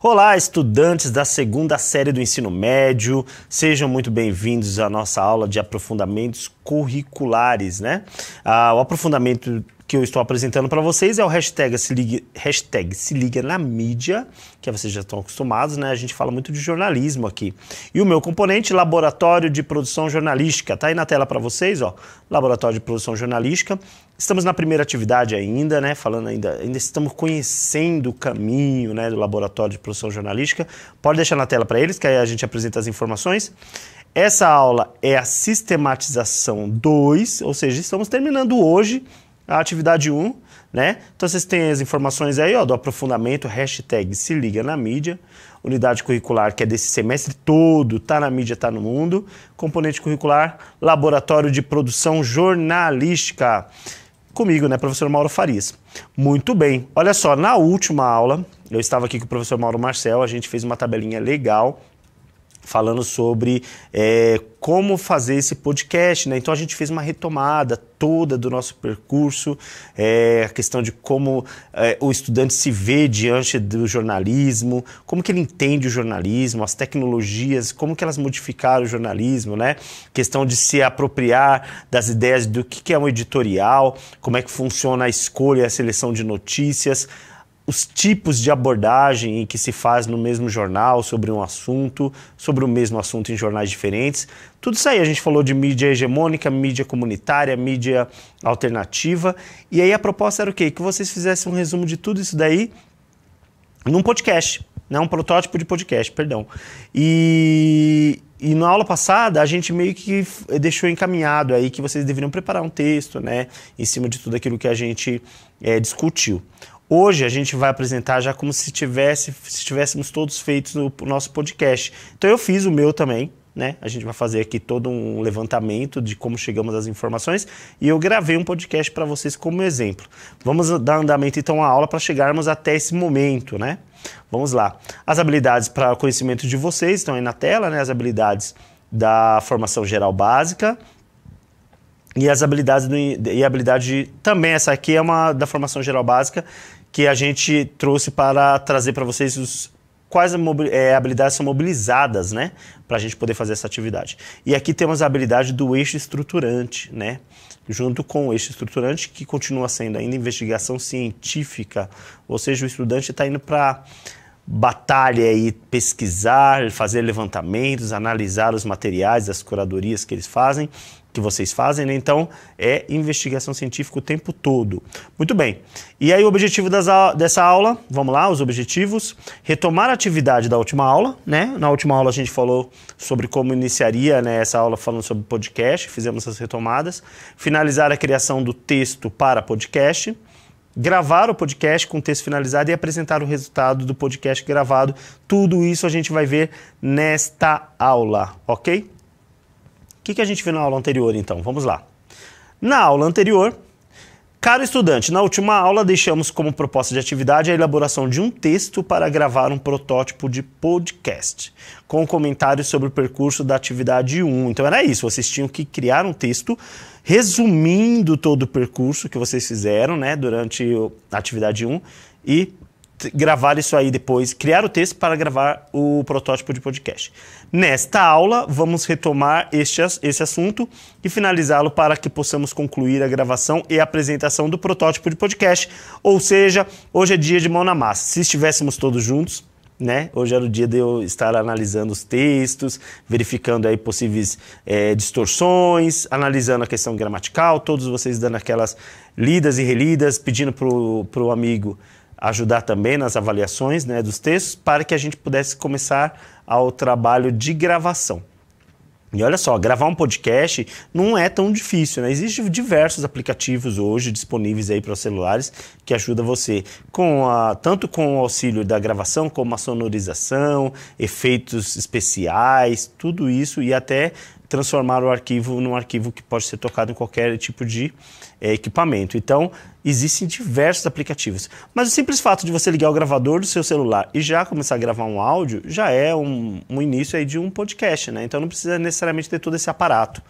Olá, estudantes da segunda série do ensino médio, sejam muito bem-vindos à nossa aula de aprofundamentos curriculares, né? O aprofundamento que eu estou apresentando para vocês é o hashtag se liga na mídia, que vocês já estão acostumados, né? A gente fala muito de jornalismo aqui. E o meu componente, Laboratório de Produção Jornalística, tá aí na tela para vocês, ó, Laboratório de Produção Jornalística. Estamos na primeira atividade ainda, né? Falando ainda estamos conhecendo o caminho, né, do Laboratório de Produção Jornalística. Pode deixar na tela para eles, que aí a gente apresenta as informações. Essa aula é a sistematização 2, ou seja, estamos terminando hoje a atividade 1, né? Então vocês têm as informações aí, ó, do aprofundamento, hashtag se liga na mídia, unidade curricular que é desse semestre todo, tá na mídia, tá no mundo, componente curricular, laboratório de produção jornalística, comigo, né, professor Mauro Farias. Muito bem, olha só, na última aula, eu estava aqui com o professor Mauro Marcel, a gente fez uma tabelinha legal, falando sobre como fazer esse podcast, né? Então a gente fez uma retomada toda do nosso percurso, a questão de como o estudante se vê diante do jornalismo, como que ele entende o jornalismo, as tecnologias, como que elas modificaram o jornalismo, né? Questão de se apropriar das ideias do que é um editorial, como é que funciona a escolha e a seleção de notícias, os tipos de abordagem que se faz no mesmo jornal sobre um assunto, sobre o mesmo assunto em jornais diferentes. Tudo isso aí, a gente falou de mídia hegemônica, mídia comunitária, mídia alternativa. E aí a proposta era o quê? Que vocês fizessem um resumo de tudo isso daí num podcast, né? Um protótipo de podcast, perdão. E na aula passada, a gente meio que deixou encaminhado aí que vocês deveriam preparar um texto, né? Em cima de tudo aquilo que a gente discutiu. Hoje a gente vai apresentar já como se tivéssemos todos feitos o nosso podcast. Então eu fiz o meu também, né? A gente vai fazer aqui todo um levantamento de como chegamos às informações e eu gravei um podcast para vocês como exemplo. Vamos dar andamento então à aula para chegarmos até esse momento, né? Vamos lá. As habilidades para o conhecimento de vocês estão aí na tela, né? As habilidades da formação geral básica. E as habilidades também, essa aqui é uma da formação geral básica, que a gente trouxe para trazer para vocês quais habilidades são mobilizadas, né, para a gente poder fazer essa atividade. E aqui temos a habilidade do eixo estruturante, né, junto com o eixo estruturante, que continua sendo ainda investigação científica, ou seja, o estudante está indo para batalha e pesquisar, fazer levantamentos, analisar os materiais, as curadorias que vocês fazem, né? Então é investigação científica o tempo todo. Muito bem. E aí o objetivo dessa aula, vamos lá, os objetivos: retomar a atividade da última aula, né? Na última aula a gente falou sobre como iniciaria, né, essa aula falando sobre podcast, fizemos essas retomadas, finalizar a criação do texto para podcast, gravar o podcast com o texto finalizado e apresentar o resultado do podcast gravado. Tudo isso a gente vai ver nesta aula, ok? O que a gente viu na aula anterior, então? Vamos lá. Na aula anterior, caro estudante, na última aula deixamos como proposta de atividade a elaboração de um texto para gravar um protótipo de podcast, com comentários sobre o percurso da atividade 1. Então era isso, vocês tinham que criar um texto resumindo todo o percurso que vocês fizeram, né, durante a atividade 1 e gravar isso aí depois, criar o texto para gravar o protótipo de podcast. Nesta aula, vamos retomar esse assunto e finalizá-lo para que possamos concluir a gravação e a apresentação do protótipo de podcast. Ou seja, hoje é dia de mão na massa. Se estivéssemos todos juntos, né? Hoje era o dia de eu estar analisando os textos, verificando aí possíveis distorções, analisando a questão gramatical, todos vocês dando aquelas lidas e relidas, pedindo para o amigo ajudar também nas avaliações, né, dos textos, para que a gente pudesse começar ao trabalho de gravação. E olha só, gravar um podcast não é tão difícil, né? Existem diversos aplicativos hoje disponíveis aí para os celulares que ajudam você tanto com o auxílio da gravação, como a sonorização, efeitos especiais, tudo isso, e até transformar o arquivo num arquivo que pode ser tocado em qualquer tipo de equipamento. Então, existem diversos aplicativos. Mas o simples fato de você ligar o gravador do seu celular e já começar a gravar um áudio, já é um início aí de um podcast, né? Então não precisa necessariamente ter todo esse aparato.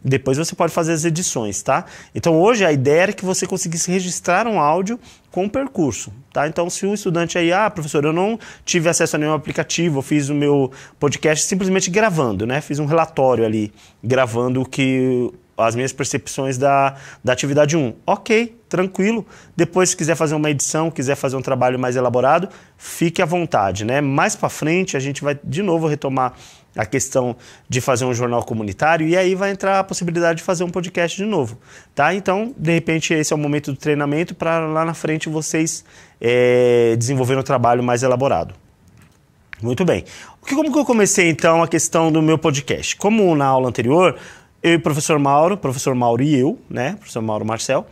depois você pode fazer as edições, tá? Então hoje a ideia era que você conseguisse registrar um áudio com o percurso, tá? Então se o estudante aí, professor, eu não tive acesso a nenhum aplicativo, eu fiz o meu podcast simplesmente gravando, né? Fiz um relatório ali, gravando as minhas percepções da atividade 1. Ok, tranquilo. Depois, se quiser fazer uma edição, quiser fazer um trabalho mais elaborado, fique à vontade, né? Mais para frente, a gente vai de novo retomar a questão de fazer um jornal comunitário e aí vai entrar a possibilidade de fazer um podcast de novo, tá? Então, de repente, esse é o momento do treinamento para lá na frente vocês desenvolverem um trabalho mais elaborado. Muito bem. Como que eu comecei, então, a questão do meu podcast? Como na aula anterior, eu e o professor Mauro e eu, né, professor Mauro Marcel,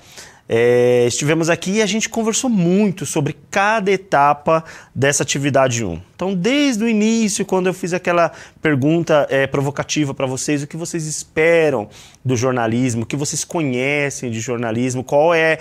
estivemos aqui e a gente conversou muito sobre cada etapa dessa atividade 1. Então, desde o início, quando eu fiz aquela pergunta provocativa para vocês, o que vocês esperam do jornalismo, o que vocês conhecem de jornalismo, qual é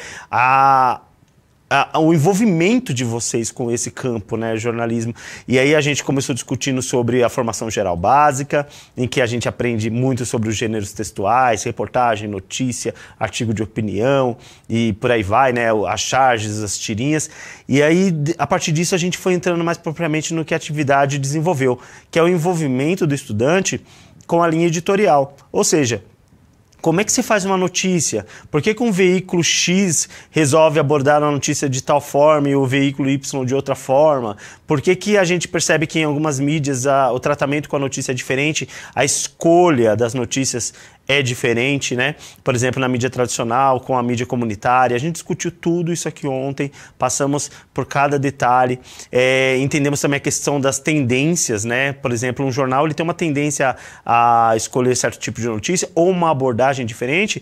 o envolvimento de vocês com esse campo, né, jornalismo. E aí a gente começou discutindo sobre a formação geral básica, em que a gente aprende muito sobre os gêneros textuais, reportagem, notícia, artigo de opinião e por aí vai, né, as charges, as tirinhas. E aí, a partir disso, a gente foi entrando mais propriamente no que a atividade desenvolveu, que é o envolvimento do estudante com a linha editorial. Ou seja, como é que se faz uma notícia? Por que um veículo X resolve abordar a notícia de tal forma e o veículo Y de outra forma? Por que a gente percebe que em algumas mídias o tratamento com a notícia é diferente, a escolha das notícias é diferente, né? Por exemplo, na mídia tradicional, com a mídia comunitária. A gente discutiu tudo isso aqui ontem, passamos por cada detalhe, entendemos também a questão das tendências, né? Por exemplo, um jornal ele tem uma tendência a escolher certo tipo de notícia ou uma abordagem diferente,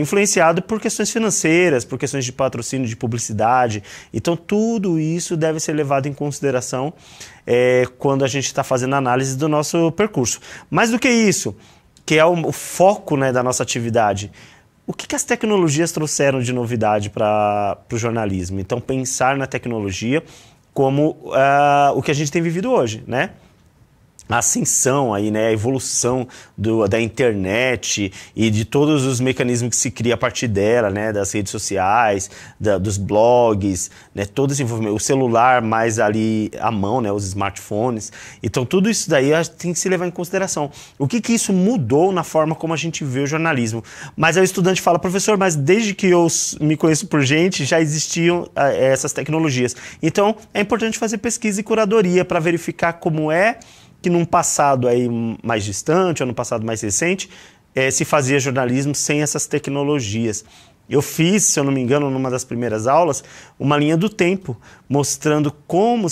influenciado por questões financeiras, por questões de patrocínio, de publicidade. Então, tudo isso deve ser levado em consideração quando a gente está fazendo a análise do nosso percurso. Mais do que isso, que é o foco, né, da nossa atividade. O que as tecnologias trouxeram de novidade para o jornalismo? Então, pensar na tecnologia como o que a gente tem vivido hoje, né? A ascensão aí, né, a evolução da internet e de todos os mecanismos que se cria a partir dela, né, das redes sociais, dos blogs, né, todo esse envolvimento, o celular mais ali à mão, né, os smartphones. Então tudo isso daí tem que se levar em consideração. O que isso mudou na forma como a gente vê o jornalismo? Mas aí o estudante fala, professor, mas desde que eu me conheço por gente, já existiam essas tecnologias. Então é importante fazer pesquisa e curadoria para verificar como que num passado aí mais distante, ou num passado mais recente, se fazia jornalismo sem essas tecnologias. Eu fiz, se eu não me engano, numa das primeiras aulas, uma linha do tempo, mostrando como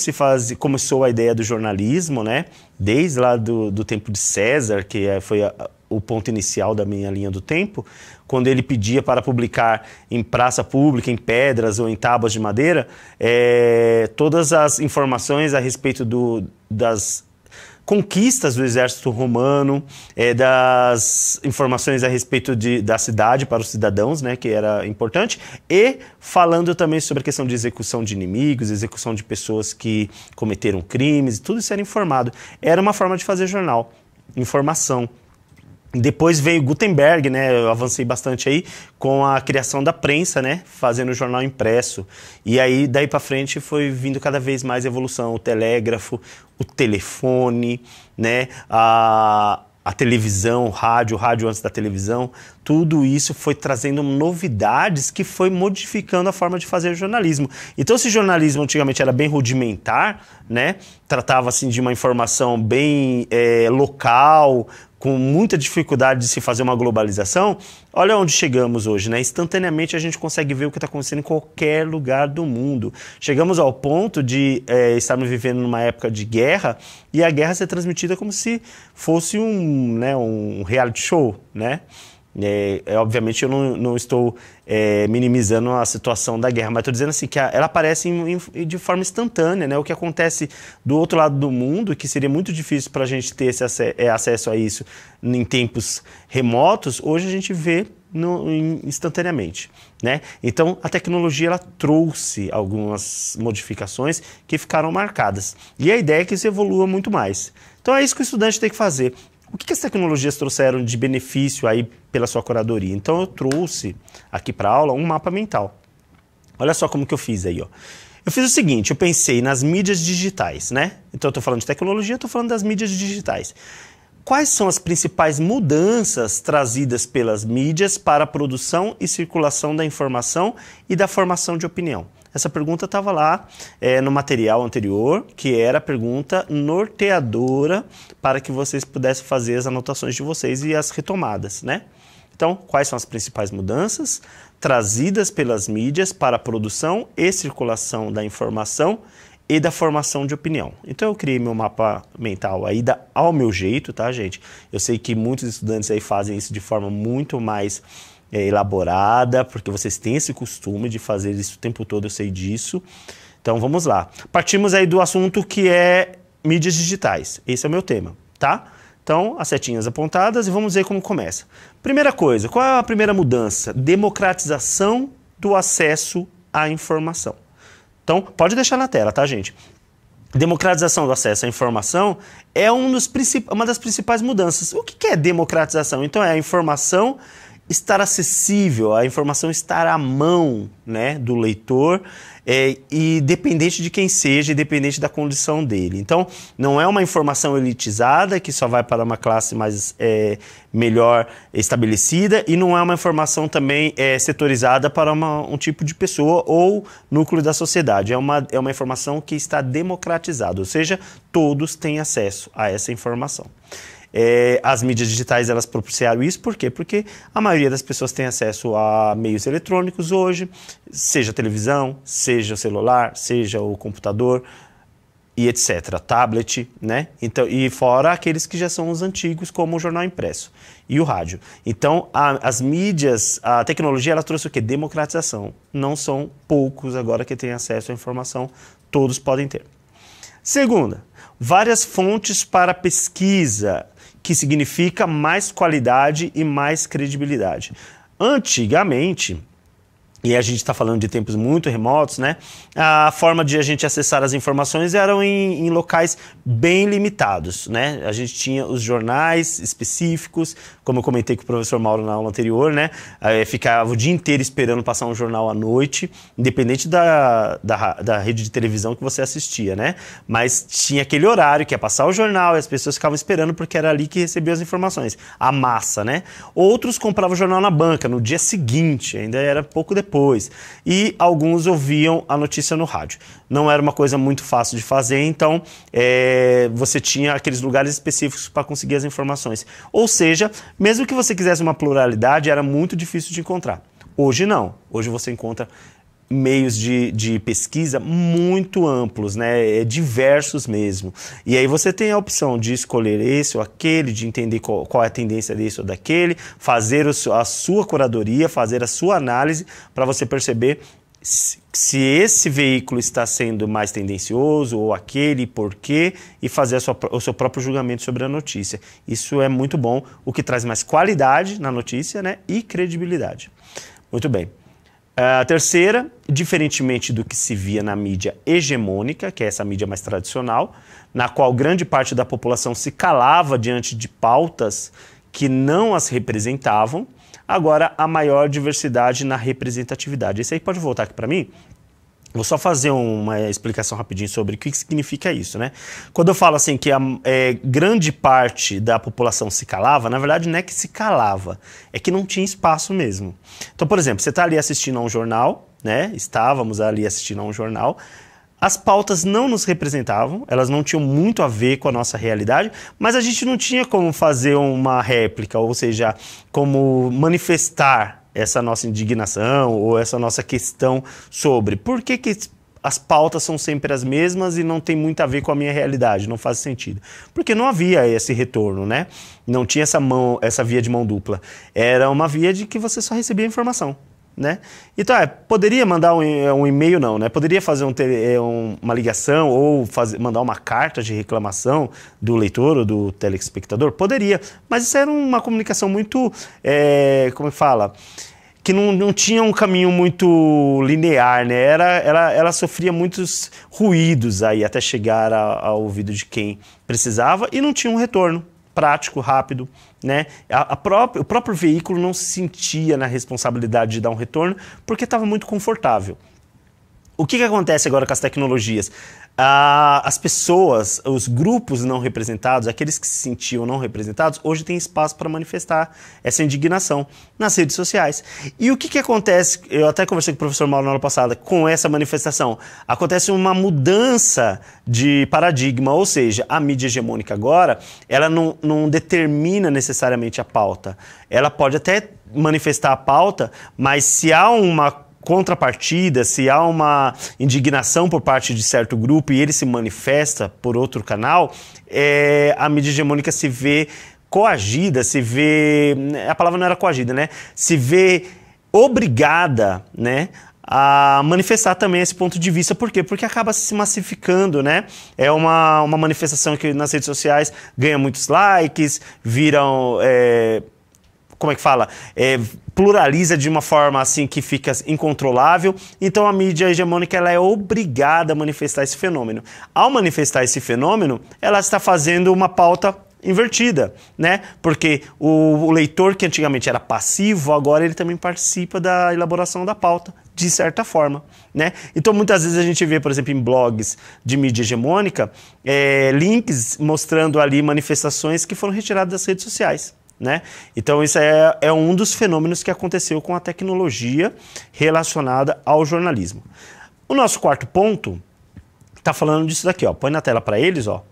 começou a ideia do jornalismo, né? Desde lá do tempo de César, que foi o ponto inicial da minha linha do tempo, quando ele pedia para publicar em praça pública, em pedras ou em tábuas de madeira, todas as informações a respeito das conquistas do exército romano, das informações a respeito da cidade para os cidadãos, né, que era importante, e falando também sobre a questão de execução de inimigos, execução de pessoas que cometeram crimes, tudo isso era informado. Era uma forma de fazer jornal, informação. Depois veio Gutenberg, né? Eu avancei bastante aí com a criação da prensa, né? Fazendo o jornal impresso. E aí, daí para frente, foi vindo cada vez mais evolução. O telégrafo, o telefone, né? A televisão, o rádio antes da televisão. Tudo isso foi trazendo novidades que foi modificando a forma de fazer jornalismo. Então, se o jornalismo antigamente era bem rudimentar, né? Tratava assim de uma informação bem local, com muita dificuldade de se fazer uma globalização, olha onde chegamos hoje, né? Instantaneamente a gente consegue ver o que está acontecendo em qualquer lugar do mundo. Chegamos ao ponto de estarmos vivendo numa época de guerra e a guerra ser transmitida como se fosse um reality show, né? Obviamente eu não estou minimizando a situação da guerra, mas estou dizendo assim que ela aparece de forma instantânea, né? O que acontece do outro lado do mundo, que seria muito difícil para a gente ter esse acesso a isso em tempos remotos, hoje a gente vê instantaneamente, né? Então a tecnologia ela trouxe algumas modificações que ficaram marcadas e a ideia é que isso evolua muito mais. Então é isso que o estudante tem que fazer. o que as tecnologias trouxeram de benefício aí pela sua curadoria? Então eu trouxe aqui para a aula um mapa mental. Olha só como que eu fiz aí, ó. Eu fiz o seguinte, eu pensei nas mídias digitais, né? Então eu estou falando de tecnologia, estou falando das mídias digitais. Quais são as principais mudanças trazidas pelas mídias para a produção e circulação da informação e da formação de opinião? Essa pergunta estava lá no material anterior, que era a pergunta norteadora para que vocês pudessem fazer as anotações de vocês e as retomadas, né? Então, quais são as principais mudanças trazidas pelas mídias para a produção e circulação da informação e da formação de opinião? Então eu criei meu mapa mental aí ao meu jeito, tá, gente? Eu sei que muitos estudantes aí fazem isso de forma muito mais elaborada, porque vocês têm esse costume de fazer isso o tempo todo, eu sei disso. Então vamos lá. Partimos aí do assunto que é mídias digitais. Esse é o meu tema, tá? Então, as setinhas apontadas e vamos ver como começa. Primeira coisa, qual é a primeira mudança? Democratização do acesso à informação. Então, pode deixar na tela, tá, gente? Democratização do acesso à informação é uma das principais mudanças. O que é democratização? Então, é a informação estar acessível, a informação estar à mão, né, do leitor, e dependente de quem seja, dependente da condição dele. Então, não é uma informação elitizada que só vai para uma classe mais melhor estabelecida, e não é uma informação também setorizada para um tipo de pessoa ou núcleo da sociedade. É uma informação que está democratizada, ou seja, todos têm acesso a essa informação. As mídias digitais, elas propiciaram isso, por quê? Porque a maioria das pessoas tem acesso a meios eletrônicos hoje, seja a televisão, seja o celular, seja o computador e etc, tablet, né? Então, e fora aqueles que já são os antigos, como o jornal impresso e o rádio. Então, as mídias, a tecnologia, ela trouxe o quê? Democratização. Não são poucos agora que têm acesso à informação, todos podem ter. Segunda, várias fontes para pesquisa, que significa mais qualidade e mais credibilidade. Antigamente, e a gente está falando de tempos muito remotos, né? A forma de a gente acessar as informações eram em locais bem limitados, né? A gente tinha os jornais específicos, como eu comentei com o professor Mauro na aula anterior, né? Ficava o dia inteiro esperando passar um jornal à noite, independente da rede de televisão que você assistia, né? Mas tinha aquele horário que ia passar o jornal e as pessoas ficavam esperando porque era ali que recebiam as informações, a massa, né? Outros compravam o jornal na banca no dia seguinte, ainda era pouco depois. E alguns ouviam a notícia no rádio. Não era uma coisa muito fácil de fazer, então você tinha aqueles lugares específicos para conseguir as informações. Ou seja, mesmo que você quisesse uma pluralidade, era muito difícil de encontrar. Hoje não. Hoje você encontra meios de pesquisa muito amplos, né? Diversos mesmo. E aí você tem a opção de escolher esse ou aquele, de entender qual é a tendência desse ou daquele, fazer a sua curadoria, fazer a sua análise para você perceber se esse veículo está sendo mais tendencioso ou aquele, por quê, e fazer o seu próprio julgamento sobre a notícia. Isso é muito bom, o que traz mais qualidade na notícia, né? E credibilidade. Muito bem. A terceira, diferentemente do que se via na mídia hegemônica, que é essa mídia mais tradicional, na qual grande parte da população se calava diante de pautas que não as representavam, agora há maior diversidade na representatividade. Esse aí pode voltar aqui para mim? Vou só fazer uma explicação rapidinho sobre o que significa isso, né? Quando eu falo assim que grande parte da população se calava, na verdade não é que se calava, é que não tinha espaço mesmo. Então, por exemplo, você está ali assistindo a um jornal, né? Estávamos ali assistindo a um jornal, as pautas não nos representavam, elas não tinham muito a ver com a nossa realidade, mas a gente não tinha como fazer uma réplica, ou seja, como manifestar essa nossa indignação ou essa nossa questão sobre por que as pautas são sempre as mesmas e não tem muito a ver com a minha realidade, não faz sentido. Porque não havia esse retorno, né? Não tinha essa via de mão dupla. Era uma via de que você só recebia informação, né? Então, poderia mandar um e-mail, não, né? Poderia fazer uma ligação ou mandar uma carta de reclamação do leitor ou do telespectador? Poderia, mas isso era uma comunicação muito, como é que fala? Que não tinha um caminho muito linear, né? Ela sofria muitos ruídos aí até chegar ao ouvido de quem precisava e não tinha um retorno. prático, rápido, né? O próprio veículo não se sentia na responsabilidade de dar um retorno porque estava muito confortável. O que acontece agora com as tecnologias? As pessoas, os grupos não representados, aqueles que se sentiam não representados, hoje têm espaço para manifestar essa indignação nas redes sociais. E o que acontece, eu até conversei com o professor Mauro na aula passada, com essa manifestação? Acontece uma mudança de paradigma, ou seja, a mídia hegemônica agora, ela não determina necessariamente a pauta. Ela pode até manifestar a pauta, mas se há uma contrapartida, se há uma indignação por parte de certo grupo e ele se manifesta por outro canal, a mídia hegemônica se vê coagida, se vê... A palavra não era coagida, né? Se vê obrigada, né, a manifestar também esse ponto de vista. Por quê? Porque acaba se massificando, né? É uma manifestação que nas redes sociais ganha muitos likes, viram... como é que fala? Pluraliza de uma forma assim que fica incontrolável. Então a mídia hegemônica ela é obrigada a manifestar esse fenômeno. Ao manifestar esse fenômeno, ela está fazendo uma pauta invertida, né? Porque o leitor que antigamente era passivo, agora ele também participa da elaboração da pauta, de certa forma, né? Então muitas vezes a gente vê, por exemplo, em blogs de mídia hegemônica, links mostrando ali manifestações que foram retiradas das redes sociais, né? Então isso é um dos fenômenos que aconteceu com a tecnologia relacionada ao jornalismo. O nosso quarto ponto está falando disso daqui, ó. Põe na tela para eles, ó.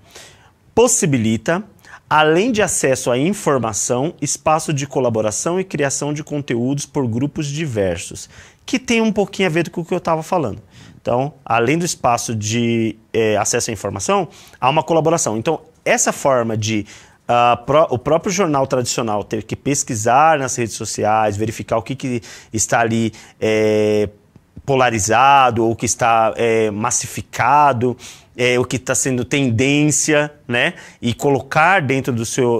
Possibilita, além de acesso à informação, espaço de colaboração e criação de conteúdos por grupos diversos, que tem um pouquinho a ver com o que eu estava falando. Então, além do espaço de acesso à informação, há uma colaboração. Então, essa forma de o próprio jornal tradicional ter que pesquisar nas redes sociais, verificar o que está ali polarizado, ou o que está massificado, o que está sendo tendência, né? E colocar dentro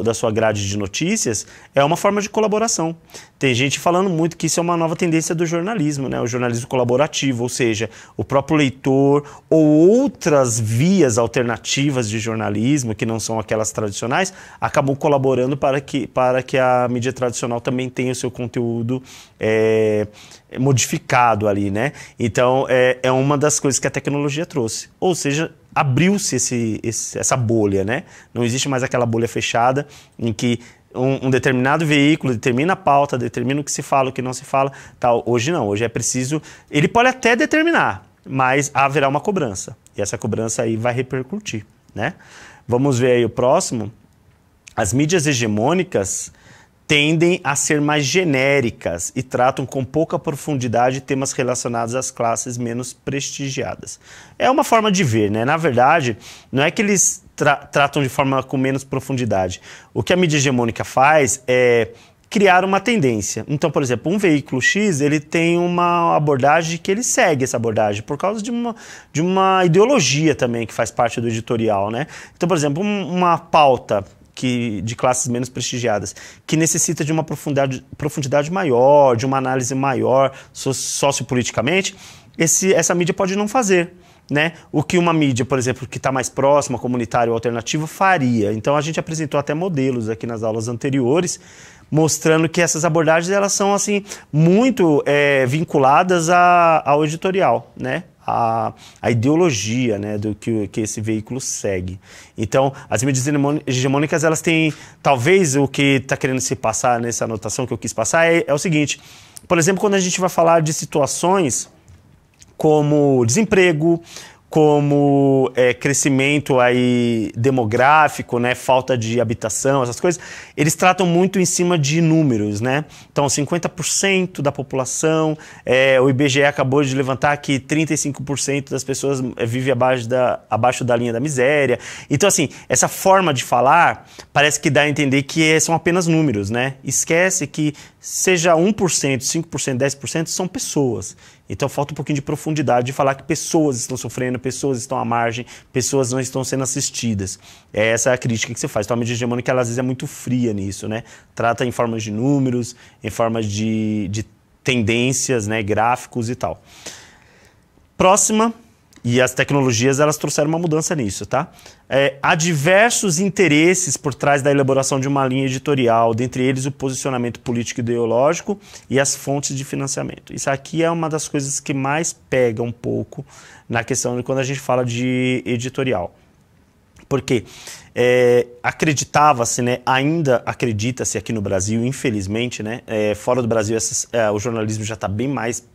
da sua grade de notícias é uma forma de colaboração. Tem gente falando muito que isso é uma nova tendência do jornalismo, né? O jornalismo colaborativo, ou seja, o próprio leitor ou outras vias alternativas de jornalismo, que não são aquelas tradicionais, acabam colaborando para que a mídia tradicional também tenha o seu conteúdo modificado ali, né? Então, é uma das coisas que a tecnologia trouxe. Ou seja, abriu-se essa bolha, né? Não existe mais aquela bolha fechada em que um determinado veículo determina a pauta, determina o que se fala, o que não se fala, tal. Hoje não, hoje é preciso... Ele pode até determinar, mas haverá uma cobrança. E essa cobrança aí vai repercutir, né? Vamos ver aí o próximo. As mídias hegemônicas tendem a ser mais genéricas e tratam com pouca profundidade temas relacionados às classes menos prestigiadas. É uma forma de ver, né? Na verdade, não é que eles tratam de forma com menos profundidade. O que a mídia hegemônica faz é criar uma tendência. Então, por exemplo, um veículo X, ele tem uma abordagem que ele segue essa abordagem por causa de uma ideologia também que faz parte do editorial, né? Então, por exemplo, uma pauta de classes menos prestigiadas, que necessita de uma profundidade maior, de uma análise maior sociopoliticamente, essa mídia pode não fazer, né? O que uma mídia, por exemplo, que está mais próxima, comunitária ou alternativa, faria. Então a gente apresentou até modelos aqui nas aulas anteriores, mostrando que essas abordagens elas são assim, muito vinculadas ao editorial, né? A ideologia, né, do que esse veículo segue. Então, as mídias hegemônicas, elas têm, talvez o que está querendo se passar nessa anotação que eu quis passar é o seguinte, por exemplo, quando a gente vai falar de situações como desemprego, como crescimento aí demográfico, né, falta de habitação, essas coisas, eles tratam muito em cima de números, né? Então, 50% da população, o IBGE acabou de levantar que 35% das pessoas vivem abaixo da linha da miséria. Então, assim, essa forma de falar parece que dá a entender que são apenas números, né? Esquece que seja 1%, 5%, 10% são pessoas. Então falta um pouquinho de profundidade de falar que pessoas estão sofrendo, pessoas estão à margem, pessoas não estão sendo assistidas. Essa é a crítica que você faz. Então a mídia hegemônica, ela, às vezes, é muito fria nisso, né? Trata em formas de números, em formas de tendências, né? Gráficos e tal. Próxima, E as tecnologias, elas trouxeram uma mudança nisso, tá? Há diversos interesses por trás da elaboração de uma linha editorial, dentre eles o posicionamento político e ideológico e as fontes de financiamento. Isso aqui é uma das coisas que mais pega um pouco na questão de quando a gente fala de editorial. Porque acreditava-se, né, ainda acredita-se aqui no Brasil, infelizmente, né, fora do Brasil o jornalismo já está bem mais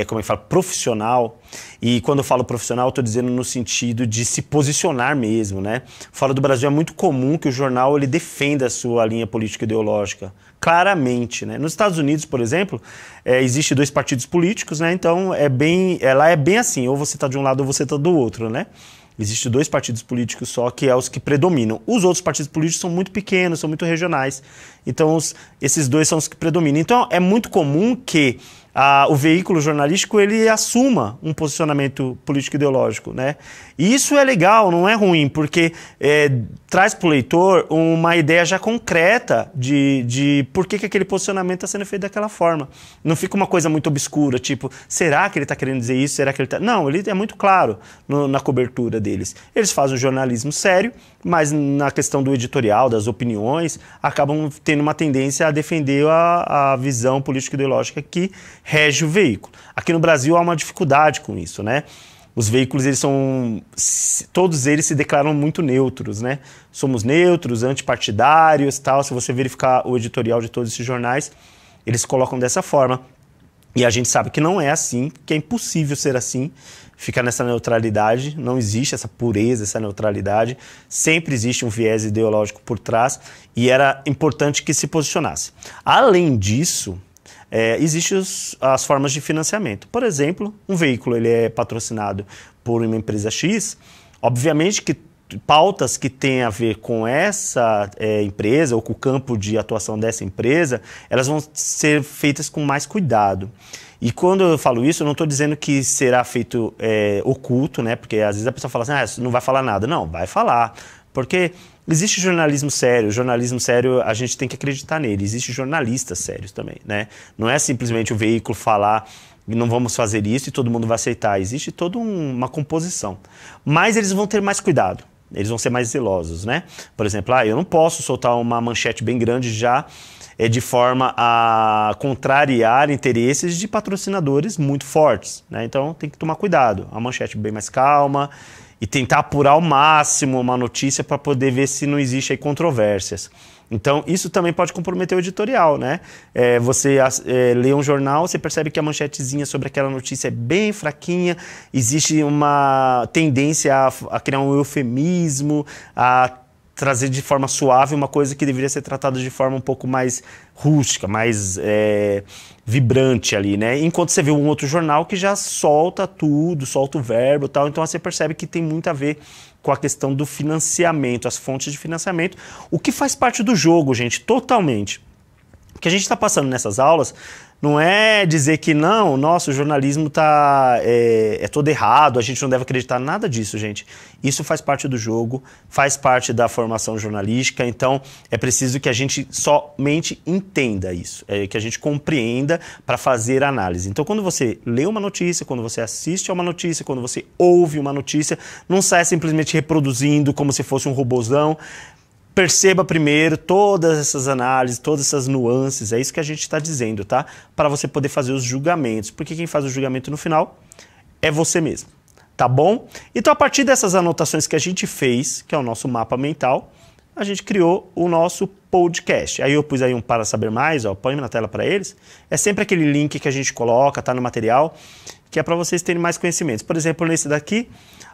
como é que fala, profissional. E quando eu falo profissional, eu estou dizendo no sentido de se posicionar mesmo, né? Fora do Brasil é muito comum que o jornal ele defenda a sua linha política ideológica, claramente, né? Nos Estados Unidos, por exemplo, existe 2 partidos políticos, né? Então lá é bem assim, ou você está de um lado ou você está do outro, né? Existem 2 partidos políticos só, que é os que predominam. Os outros partidos políticos são muito pequenos, são muito regionais. Então, esses 2 são os que predominam. Então, é muito comum que o veículo jornalístico ele assuma um posicionamento político-ideológico, né? E isso é legal, não é ruim, porque traz para o leitor uma ideia já concreta de por que aquele posicionamento está sendo feito daquela forma. Não fica uma coisa muito obscura, tipo, será que ele está querendo dizer isso? Será que ele está... Não, ele é muito claro na cobertura deles. Eles fazem um jornalismo sério, mas na questão do editorial, das opiniões, acabam tendo uma tendência a defender a visão político-ideológica que rege o veículo. Aqui no Brasil há uma dificuldade com isso, né? Os veículos, todos eles se declaram muito neutros, né? Somos neutros, antipartidários, tal. Se você verificar o editorial de todos esses jornais, eles colocam dessa forma. E a gente sabe que não é assim, que é impossível ser assim, ficar nessa neutralidade, não existe essa pureza, essa neutralidade, sempre existe um viés ideológico por trás e era importante que se posicionasse. Além disso, existem as formas de financiamento. Por exemplo, um veículo ele é patrocinado por uma empresa X, obviamente que pautas que têm a ver com essa empresa ou com o campo de atuação dessa empresa, elas vão ser feitas com mais cuidado. E quando eu falo isso, eu não estou dizendo que será feito oculto, né? Porque às vezes a pessoa fala assim, não vai falar nada. Não, vai falar. Porque existe jornalismo sério, a gente tem que acreditar nele. Existem jornalistas sérios também, né? Não é simplesmente o veículo falar não vamos fazer isso e todo mundo vai aceitar. Existe toda uma composição. Mas eles vão ter mais cuidado. Eles vão ser mais zelosos, né? Por exemplo, eu não posso soltar uma manchete bem grande já de forma a contrariar interesses de patrocinadores muito fortes, né? Então tem que tomar cuidado. A manchete bem mais calma e tentar apurar ao máximo uma notícia para poder ver se não existe aí controvérsias. Então, isso também pode comprometer o editorial, né? Você lê um jornal, você percebe que a manchetezinha sobre aquela notícia é bem fraquinha, existe uma tendência a criar um eufemismo, a trazer de forma suave uma coisa que deveria ser tratada de forma um pouco mais rústica, mais vibrante ali, né? Enquanto você vê um outro jornal que já solta tudo, solta o verbo e tal, então você percebe que tem muito a ver com a questão do financiamento, as fontes de financiamento, o que faz parte do jogo, gente, totalmente. O que a gente está passando nessas aulas não é dizer que não, nossa, o jornalismo é todo errado, a gente não deve acreditar, nada disso, gente. Isso faz parte do jogo, faz parte da formação jornalística, então é preciso que a gente somente entenda isso, que a gente compreenda para fazer análise. Então, quando você lê uma notícia, quando você assiste a uma notícia, quando você ouve uma notícia, não sai simplesmente reproduzindo como se fosse um robozão. Perceba primeiro todas essas análises, todas essas nuances, é isso que a gente está dizendo, tá? Para você poder fazer os julgamentos, porque quem faz o julgamento no final é você mesmo, tá bom? Então, a partir dessas anotações que a gente fez, que é o nosso mapa mental, a gente criou o nosso podcast. Aí eu pus aí um para saber mais, põe na tela para eles. É sempre aquele link que a gente coloca, tá no material, que é para vocês terem mais conhecimentos. Por exemplo, nesse daqui,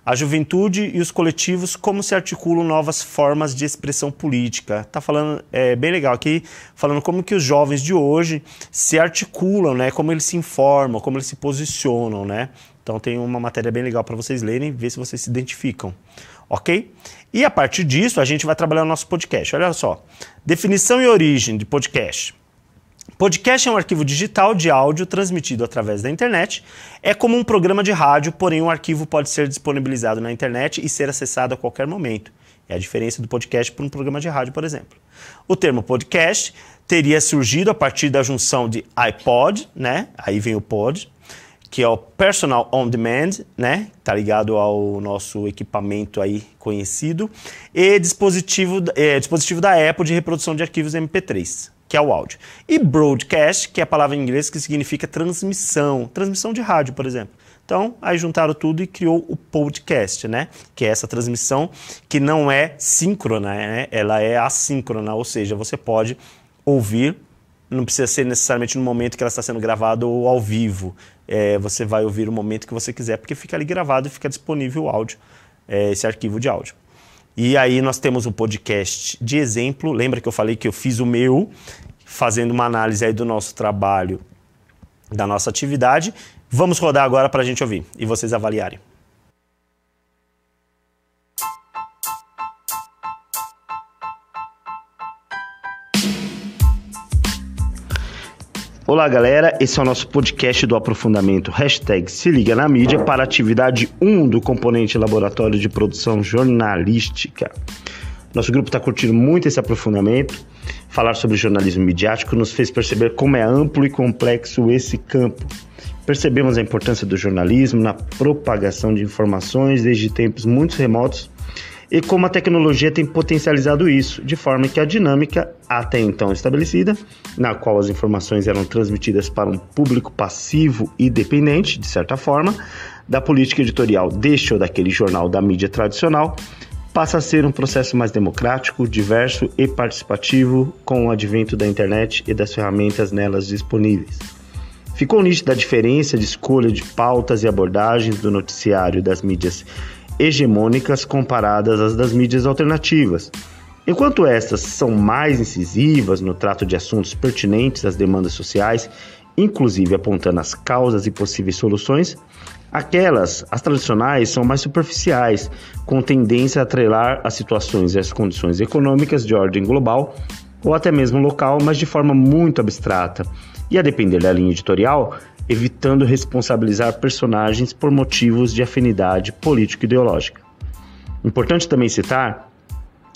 a juventude e os coletivos, como se articulam novas formas de expressão política. Tá falando, bem legal aqui, falando como que os jovens de hoje se articulam, né? Como eles se informam, como eles se posicionam, né? Então tem uma matéria bem legal para vocês lerem, ver se vocês se identificam, ok? E a partir disso, a gente vai trabalhar o nosso podcast. Olha só, definição e origem de podcast. Podcast é um arquivo digital de áudio transmitido através da internet. É como um programa de rádio, porém o arquivo pode ser disponibilizado na internet e ser acessado a qualquer momento. É a diferença do podcast para um programa de rádio, por exemplo. O termo podcast teria surgido a partir da junção de iPod, né? Aí vem o pod, que é o Personal On Demand, né? Tá ligado ao nosso equipamento aí conhecido, e dispositivo da Apple de reprodução de arquivos MP3, que é o áudio. E Broadcast, que é a palavra em inglês que significa transmissão de rádio, por exemplo. Então, aí juntaram tudo e criou o podcast, né? Que é essa transmissão que não é síncrona, né? Ela é assíncrona, ou seja, você pode ouvir, não precisa ser necessariamente no momento que ela está sendo gravada ou ao vivo. Você vai ouvir o momento que você quiser, porque fica ali gravado e fica disponível o áudio, esse arquivo de áudio. E aí nós temos o podcast de exemplo. Lembra que eu falei que eu fiz o meu, fazendo uma análise aí do nosso trabalho, da nossa atividade. Vamos rodar agora para a gente ouvir e vocês avaliarem. Olá galera, esse é o nosso podcast do aprofundamento #Se Liga na Mídia para a atividade 1 do componente Laboratório de Produção Jornalística. Nosso grupo está curtindo muito esse aprofundamento. Falar sobre jornalismo midiático nos fez perceber como é amplo e complexo esse campo. Percebemos a importância do jornalismo na propagação de informações desde tempos muito remotos e como a tecnologia tem potencializado isso, de forma que a dinâmica até então estabelecida, na qual as informações eram transmitidas para um público passivo e dependente, de certa forma, da política editorial deste ou daquele jornal da mídia tradicional, passa a ser um processo mais democrático, diverso e participativo com o advento da internet e das ferramentas nelas disponíveis. Ficou nítida a diferença de escolha de pautas e abordagens do noticiário das mídias hegemônicas comparadas às das mídias alternativas. Enquanto estas são mais incisivas no trato de assuntos pertinentes às demandas sociais, inclusive apontando as causas e possíveis soluções, as tradicionais, são mais superficiais, com tendência a atrelar as situações e as condições econômicas de ordem global ou até mesmo local, mas de forma muito abstrata, e a depender da linha editorial, evitando responsabilizar personagens por motivos de afinidade político-ideológica. Importante também citar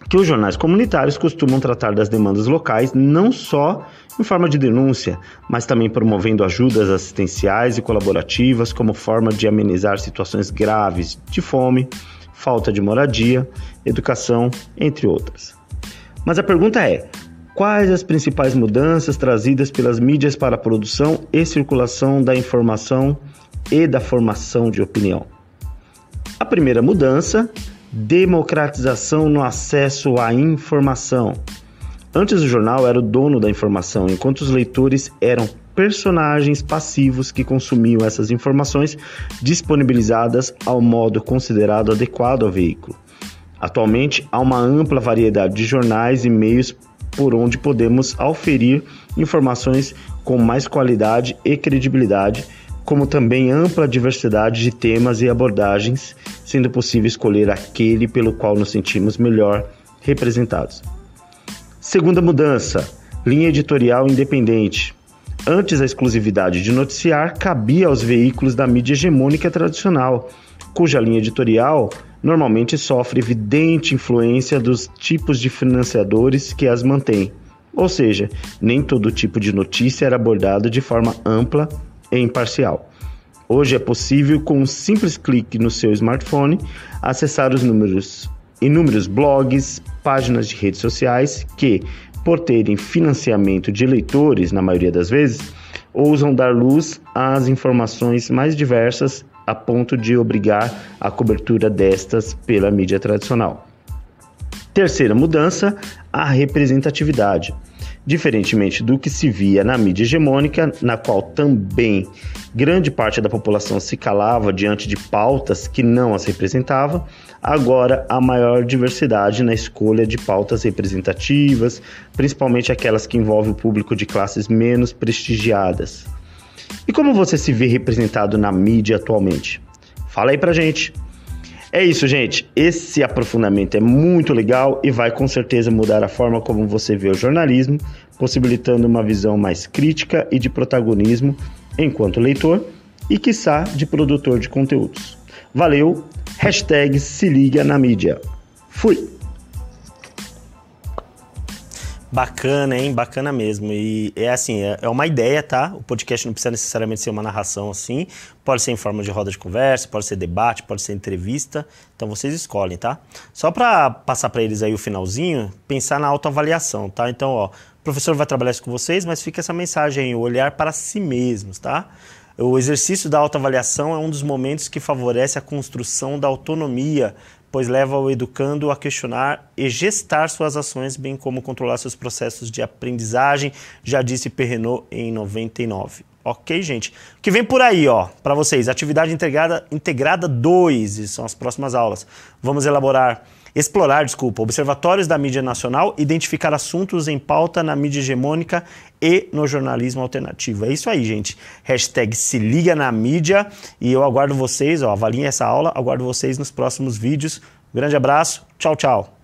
que os jornais comunitários costumam tratar das demandas locais não só em forma de denúncia, mas também promovendo ajudas assistenciais e colaborativas como forma de amenizar situações graves de fome, falta de moradia, educação, entre outras. Mas a pergunta é: quais as principais mudanças trazidas pelas mídias para a produção e circulação da informação e da formação de opinião? A primeira mudança: democratização no acesso à informação. Antes o jornal era o dono da informação, enquanto os leitores eram personagens passivos que consumiam essas informações disponibilizadas ao modo considerado adequado ao veículo. Atualmente há uma ampla variedade de jornais e meios por onde podemos auferir informações com mais qualidade e credibilidade, como também ampla diversidade de temas e abordagens, sendo possível escolher aquele pelo qual nos sentimos melhor representados. Segunda mudança: linha editorial independente. Antes, a exclusividade de noticiar cabia aos veículos da mídia hegemônica tradicional, cuja linha editorial normalmente sofre evidente influência dos tipos de financiadores que as mantêm. Ou seja, nem todo tipo de notícia era abordado de forma ampla e imparcial. Hoje é possível, com um simples clique no seu smartphone, acessar os inúmeros blogs, páginas de redes sociais que, por terem financiamento de leitores, na maioria das vezes, ousam dar luz às informações mais diversas a ponto de obrigar a cobertura destas pela mídia tradicional. Terceira mudança: a representatividade. Diferentemente do que se via na mídia hegemônica, na qual também grande parte da população se calava diante de pautas que não as representavam, agora há maior diversidade na escolha de pautas representativas, principalmente aquelas que envolvem o público de classes menos prestigiadas. E como você se vê representado na mídia atualmente? Fala aí pra gente. É isso, gente. Esse aprofundamento é muito legal e vai com certeza mudar a forma como você vê o jornalismo, possibilitando uma visão mais crítica e de protagonismo enquanto leitor e, quiçá, de produtor de conteúdos. Valeu! #Se Liga na Mídia. Fui! Bacana, hein? Bacana mesmo. E é assim, é uma ideia, tá? O podcast não precisa necessariamente ser uma narração assim. Pode ser em forma de roda de conversa, pode ser debate, pode ser entrevista. Então vocês escolhem, tá? Só para passar para eles aí o finalzinho, pensar na autoavaliação, tá? Então, ó, o professor vai trabalhar isso com vocês, mas fica essa mensagem aí, o olhar para si mesmos, tá? O exercício da autoavaliação é um dos momentos que favorece a construção da autonomia, pois leva o educando a questionar e gestar suas ações, bem como controlar seus processos de aprendizagem, já disse Perrenot em 99. Ok, gente? O que vem por aí, ó, para vocês, atividade integrada 2, são as próximas aulas. Vamos explorar, observatórios da mídia nacional, identificar assuntos em pauta na mídia hegemônica e no jornalismo alternativo. É isso aí, gente. Hashtag se liga na mídia e eu aguardo vocês, ó, avaliem essa aula, aguardo vocês nos próximos vídeos. Grande abraço, tchau, tchau.